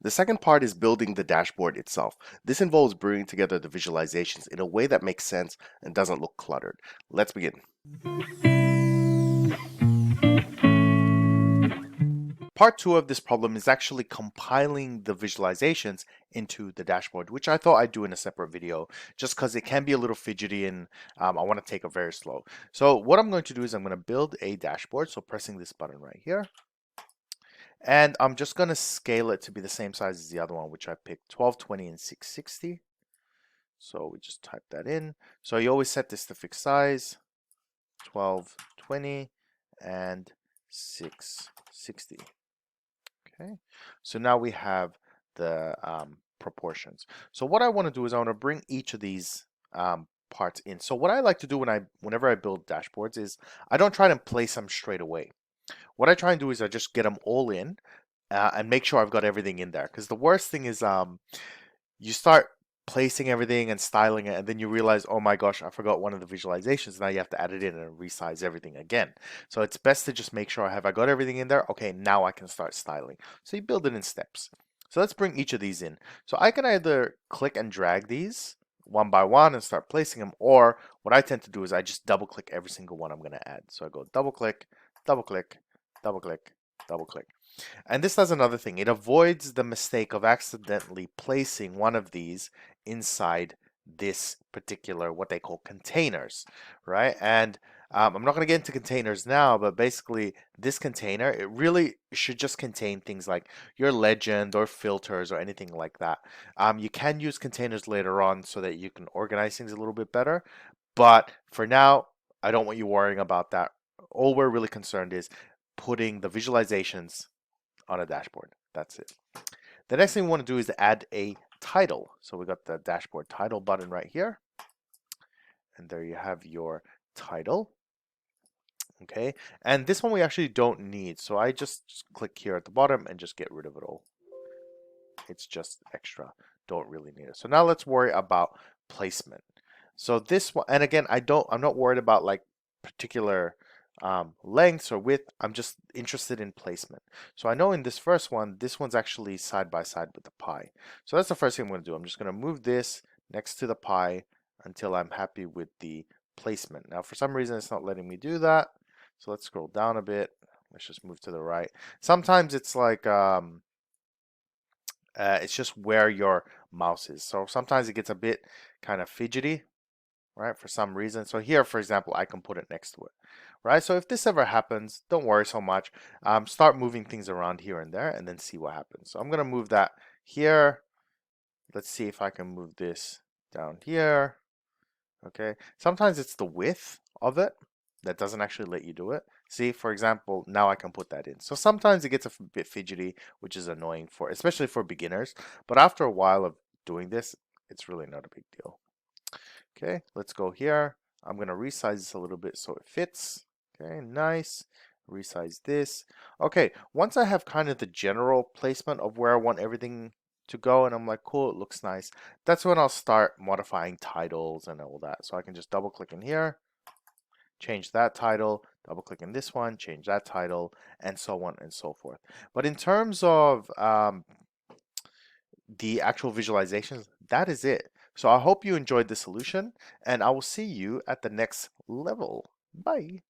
The second part is building the dashboard itself. This involves bringing together the visualizations in a way that makes sense and doesn't look cluttered. Let's begin. Part two of this problem is actually compiling the visualizations into the dashboard, which I thought I'd do in a separate video just because it can be a little fidgety and I want to take it very slow. So what I'm going to do is I'm going to build a dashboard. So pressing this button right here. And I'm just going to scale it to be the same size as the other one, which I picked 1220 and 660. So we just type that in. So you always set this to fixed size, 1220 and 660. Okay, so now we have the proportions. So what I want to do is I want to bring each of these parts in. So what I like to do whenever I build dashboards is I don't try to place them straight away. What I try and do is I just get them all in and make sure I've got everything in there. Because the worst thing is you start placing everything and styling it, and then you realize, oh my gosh, I forgot one of the visualizations. Now you have to add it in and resize everything again. So it's best to just make sure I got everything in there. Okay, now I can start styling. So you build it in steps. So let's bring each of these in. So I can either click and drag these one by one and start placing them, or what I tend to do is I just double click every single one I'm going to add. So I go double click, double click, double click, double click. And this does another thing. It avoids the mistake of accidentally placing one of these inside this particular, what they call containers, right? And I'm not going to get into containers now, but basically this container, it really should just contain things like your legend or filters or anything like that. You can use containers later on so that you can organize things a little bit better. But for now, I don't want you worrying about that. All we're really concerned is putting the visualizations on a dashboard. That's it. The next thing we want to do is add a title. So we got the dashboard title button right here. And there you have your title. Okay. And this one we actually don't need. So I just click here at the bottom and just get rid of it all. It's just extra. Don't really need it. So now let's worry about placement. So this one, and again, I'm not worried about like particular lengths or width. I'm just interested in placement. So I know in this first one, this one's actually side by side with the pie. So that's the first thing I'm going to do. I'm just going to move this next to the pie until I'm happy with the placement. Now, for some reason, it's not letting me do that. So let's scroll down a bit. Let's just move to the right. Sometimes it's like it's just where your mouse is. So sometimes it gets a bit kind of fidgety, right, for some reason. So here, for example, I can put it next to it, right? So if this ever happens, don't worry so much. Start moving things around here and there and then see what happens. So I'm going to move that here. Let's see if I can move this down here. Okay. Sometimes it's the width of it that doesn't actually let you do it. See, for example, now I can put that in. So sometimes it gets a bit fidgety, which is annoying especially for beginners. But after a while of doing this, it's really not a big deal. Okay, let's go here. I'm going to resize this a little bit so it fits. Okay, nice. Resize this. Okay, once I have kind of the general placement of where I want everything to go and I'm like, cool, it looks nice. That's when I'll start modifying titles and all that. So I can just double click in here, change that title, double click in this one, change that title, and so on and so forth. But in terms of the actual visualizations, that is it. So I hope you enjoyed the solution, and I will see you at the next level. Bye.